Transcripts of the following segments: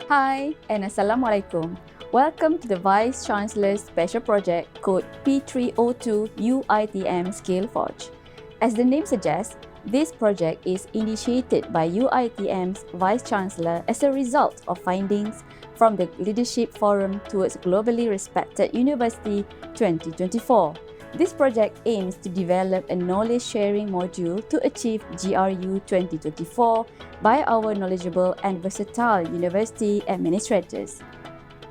Hi and Assalamualaikum. Welcome to the Vice Chancellor Special Project code P302 UiTM SKILL FORGE. As the name suggests, this project is initiated by UiTM's Vice Chancellor as a result of findings from the Leadership Forum towards Globally Respected University 2024. This project aims to develop a knowledge-sharing module to achieve GRU 2024 by our knowledgeable and versatile university administrators.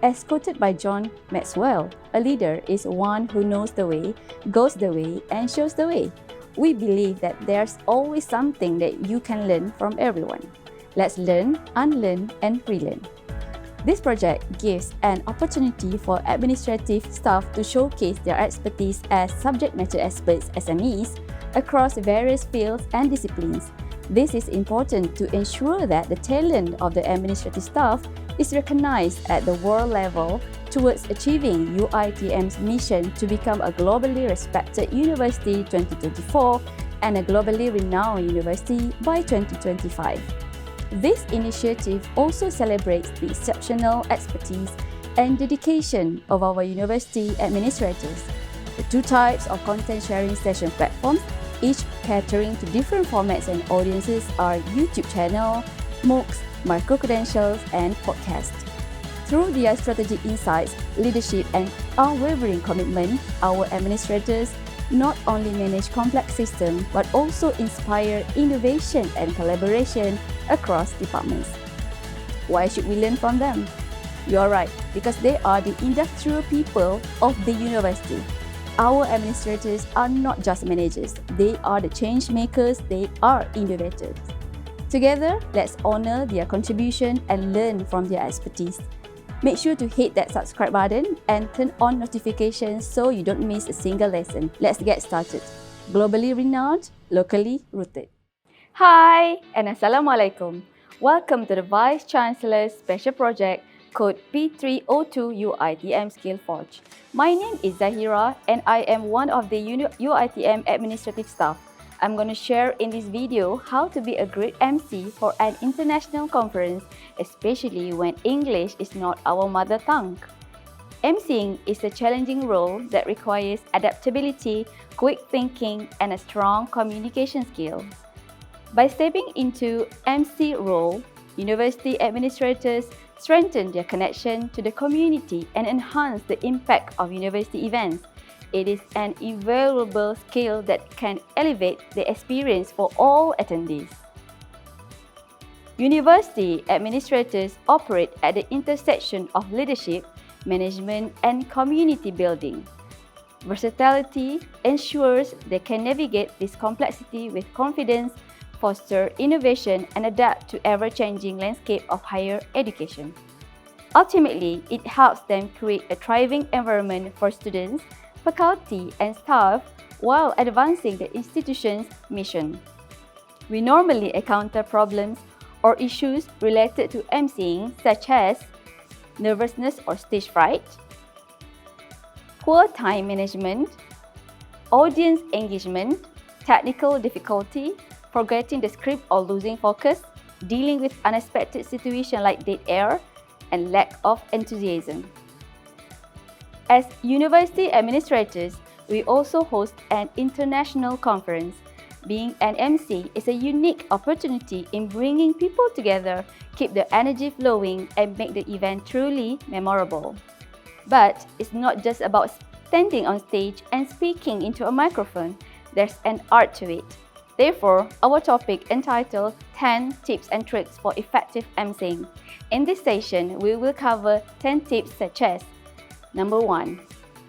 As quoted by John Maxwell, a leader is one who knows the way, goes the way, and shows the way. We believe that there's always something that you can learn from everyone. Let's learn, unlearn, and relearn. This project gives an opportunity for administrative staff to showcase their expertise as subject matter experts (SMEs) across various fields and disciplines. This is important to ensure that the talent of the administrative staff is recognized at the world level towards achieving UiTM's mission to become a globally respected university 2024 and a globally renowned university by 2025. This initiative also celebrates the exceptional expertise and dedication of our university administrators. The two types of content sharing session platforms, each catering to different formats and audiences, are YouTube Channel, MOOCs, micro-credentials, and podcasts. Through their strategic insights, leadership, and unwavering commitment, our administrators not only manage complex systems but also inspire innovation and collaboration across departments. Why should we learn from them? You're right, because they are the industrial people of the university. Our administrators are not just managers, they are the change makers, they are innovators. Together, let's honor their contribution and learn from their expertise. Make sure to hit that subscribe button and turn on notifications so you don't miss a single lesson. Let's get started. Globally renowned, locally rooted. Hi and Assalamualaikum. Welcome to the Vice Chancellor Special Project code P302 UiTM SKILL FORGE. My name is Zahira and I am one of the UiTM administrative staff. I'm going to share in this video how to be a great MC for an international conference, especially when English is not our mother tongue. Emceeing is a challenging role that requires adaptability, quick thinking, and a strong communication skill. By stepping into MC role, university administrators strengthen their connection to the community and enhance the impact of university events. It is an invaluable skill that can elevate the experience for all attendees. University administrators operate at the intersection of leadership, management, and community building. Versatility ensures they can navigate this complexity with confidence, foster innovation, and adapt to ever-changing landscape of higher education. Ultimately, it helps them create a thriving environment for students, faculty, and staff while advancing the institution's mission. We normally encounter problems or issues related to emceeing such as nervousness or stage fright, poor time management, audience engagement, technical difficulty, forgetting the script or losing focus, dealing with unexpected situations like dead air, and lack of enthusiasm. As university administrators, we also host an international conference. Being an MC is a unique opportunity in bringing people together, keep the energy flowing, and make the event truly memorable. But it's not just about standing on stage and speaking into a microphone. There's an art to it. Therefore, our topic entitled 10 Tips and Tricks for Effective MCing. In this session, we will cover 10 tips such as: Number 1.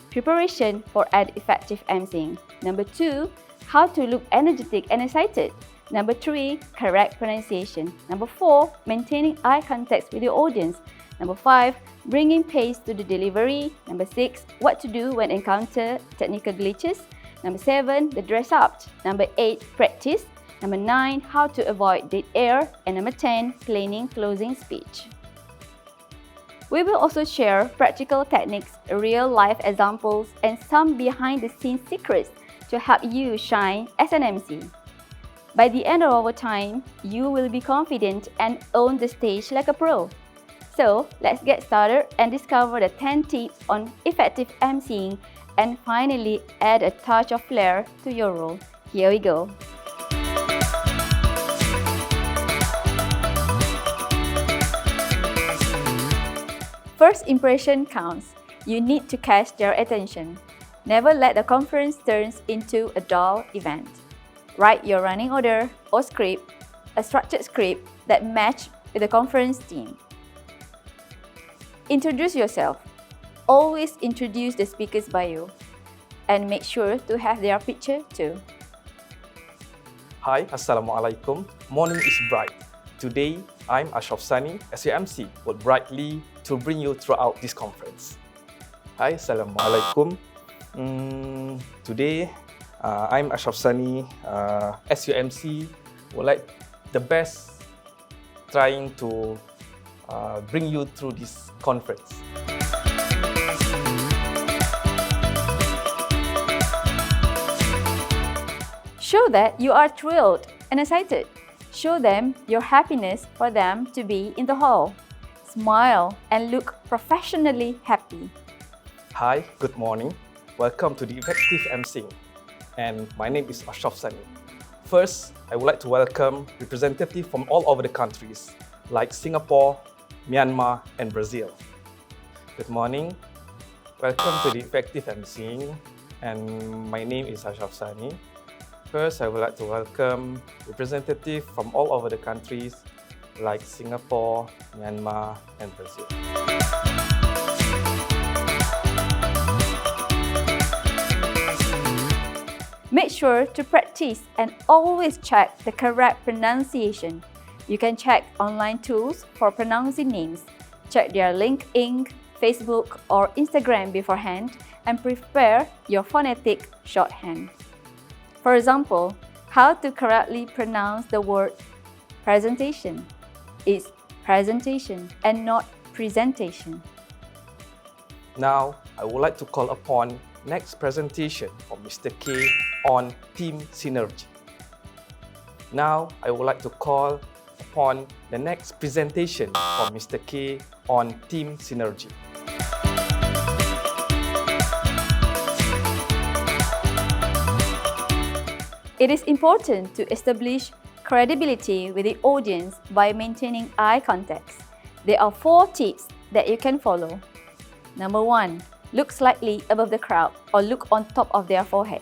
Preparation for an effective emceeing. Number 2. How to look energetic and excited. Number 3. Correct pronunciation. Number 4. Maintaining eye contact with your audience. Number 5. Bringing pace to the delivery. Number 6. What to do when encounter technical glitches. Number 7. The dress up. Number 8. Practice. Number 9. How to avoid dead air. And number 10. Planning closing speech. We will also share practical techniques, real-life examples, and some behind-the-scenes secrets to help you shine as an MC. By the end of our time, you will be confident and own the stage like a pro. So, let's get started and discover the 10 tips on effective emceeing and finally add a touch of flair to your role. Here we go. First impression counts. You need to catch their attention. Never let the conference turn into a dull event. Write your running order or script, a structured script that matches with the conference theme. Introduce yourself. Always introduce the speaker's bio and make sure to have their picture too. Hi, Assalamualaikum. Morning is bright. Today, I'm Ashraf Sani as your MC, will brightly to bring you throughout this conference. Hi, Assalamualaikum. Today, I'm Ashraf Sani as your MC, would like the best trying to bring you through this conference. Show that you are thrilled and excited. Show them your happiness for them to be in the hall. Smile and look professionally happy. Hi, good morning. Welcome to the Effective Emceeing. And my name is Ashraf Sani. First, I would like to welcome representatives from all over the countries like Singapore, Myanmar, and Brazil. Good morning. Welcome to the Effective Emceeing. And my name is Ashraf Sani. First, I would like to welcome representatives from all over the countries like Singapore, Myanmar, and Brazil. Make sure to practice and always check the correct pronunciation. You can check online tools for pronouncing names. Check their LinkedIn, Facebook, or Instagram beforehand and prepare your phonetic shorthand. For example, how to correctly pronounce the word presentation. It's presentation and not presentation. Now, I would like to call upon next presentation from Mr. K on Team Synergy. Now, I would like to call upon the next presentation from Mr. K on Team Synergy. It is important to establish credibility with the audience by maintaining eye contact. There are 4 tips that you can follow. Number 1. Look slightly above the crowd or look on top of their forehead.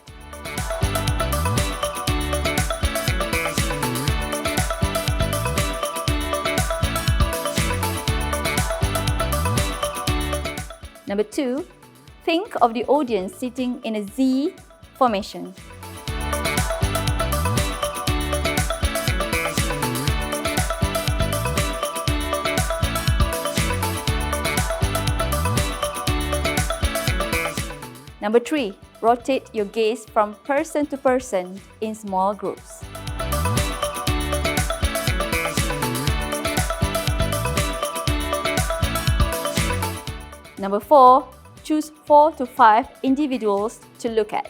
Number 2. Think of the audience sitting in a Z formation. Number 3. Rotate your gaze from person to person in small groups. Number 4. Choose 4 to 5 individuals to look at.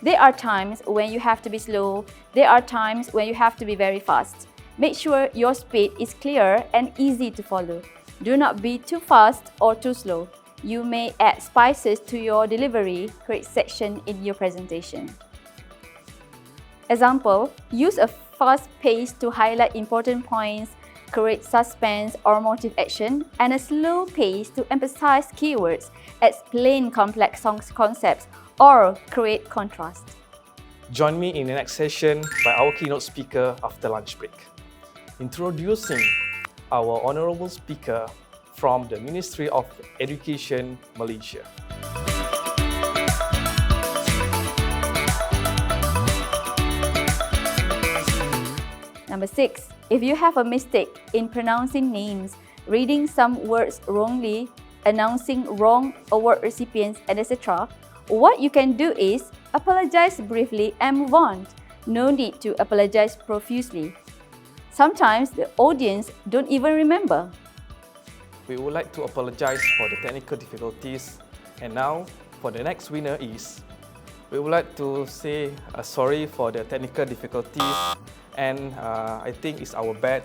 There are times when you have to be slow. There are times when you have to be very fast. Make sure your speed is clear and easy to follow. Do not be too fast or too slow. You may add spices to your delivery, create section in your presentation. Example, use a fast pace to highlight important points, create suspense or motive action, and a slow pace to emphasize keywords, explain complex concepts, or create contrast. Join me in the next session by our keynote speaker after lunch break. Introducing our honorable speaker from the Ministry of Education, Malaysia. Number 6. If you have a mistake in pronouncing names, reading some words wrongly, announcing wrong award recipients, and etc., what you can do is apologize briefly and move on. No need to apologize profusely. Sometimes the audience don't even remember. we would like to apologize for the technical difficulties. And now, for the next winner is, we would like to say sorry for the technical difficulties, and I think it's our bad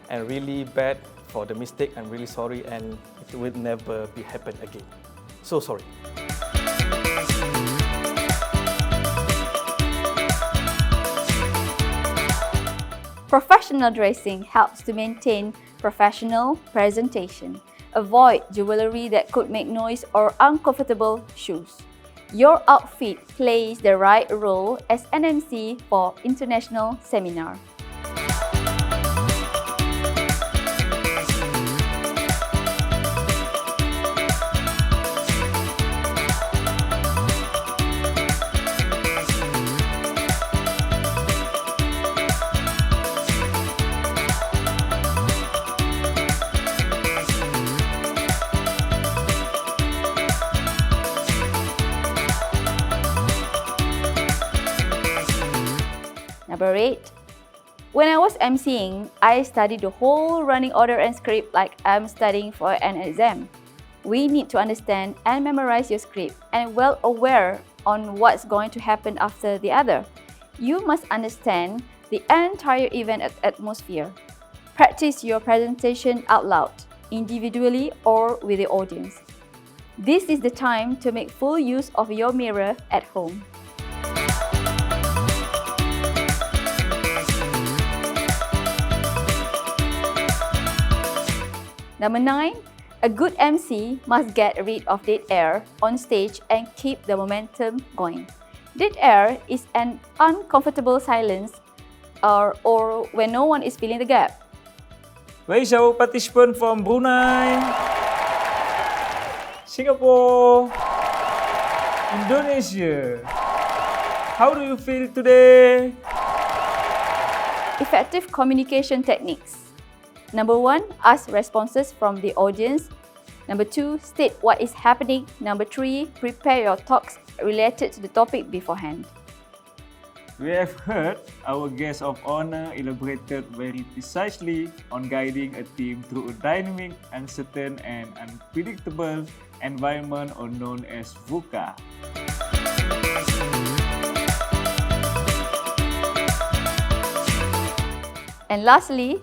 and really bad for the mistake. I'm really sorry, and it will never be happen again. So sorry. Professional dressing helps to maintain professional presentation. Avoid jewelry that could make noise or uncomfortable shoes. Your outfit plays the right role as an MC for international seminar. Number 8. When I was emceeing, I studied the whole running order and script like I'm studying for an exam. We need to understand and memorize your script and well aware on what's going to happen after the other. You must understand the entire event atmosphere. Practice your presentation out loud, individually or with the audience. This is the time to make full use of your mirror at home. Number 9. A good MC must get rid of dead air on stage and keep the momentum going. Dead air is an uncomfortable silence or when no one is filling the gap. Where is our participant from Brunei, Singapore, Indonesia? How do you feel today? Effective communication techniques. Number 1, ask responses from the audience. Number 2, state what is happening. Number 3, prepare your talks related to the topic beforehand. We have heard our guest of honor elaborated very precisely on guiding a team through a dynamic, uncertain, and unpredictable environment, or known as VUCA. And lastly,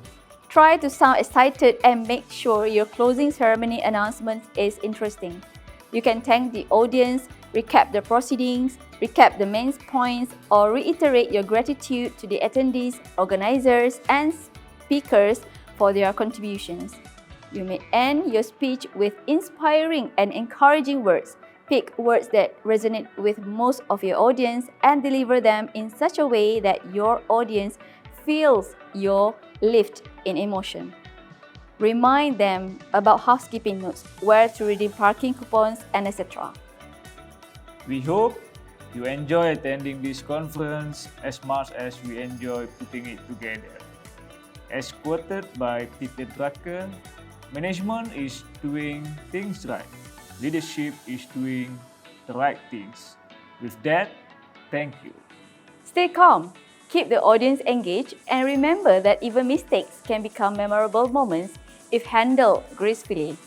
try to sound excited and make sure your closing ceremony announcement is interesting. You can thank the audience, recap the proceedings, recap the main points, or reiterate your gratitude to the attendees, organizers, and speakers for their contributions. You may end your speech with inspiring and encouraging words. Pick words that resonate with most of your audience and deliver them in such a way that your audience feels your lift in emotion. Remind them about housekeeping notes, where to redeem parking coupons, and etc. We hope you enjoy attending this conference as much as we enjoy putting it together. As quoted by Peter Drucker, management is doing things right. Leadership is doing the right things. With that, thank you. Stay calm, keep the audience engaged, and remember that even mistakes can become memorable moments if handled gracefully.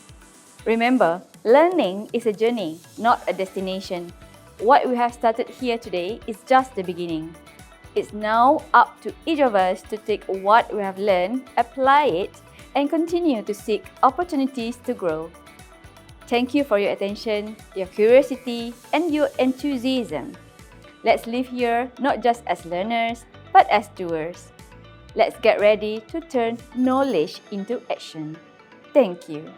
Remember, learning is a journey, not a destination. What we have started here today is just the beginning. It's now up to each of us to take what we have learned, apply it, and continue to seek opportunities to grow. Thank you for your attention, your curiosity, and your enthusiasm. Let's live here not just as learners, but as doers. Let's get ready to turn knowledge into action. Thank you.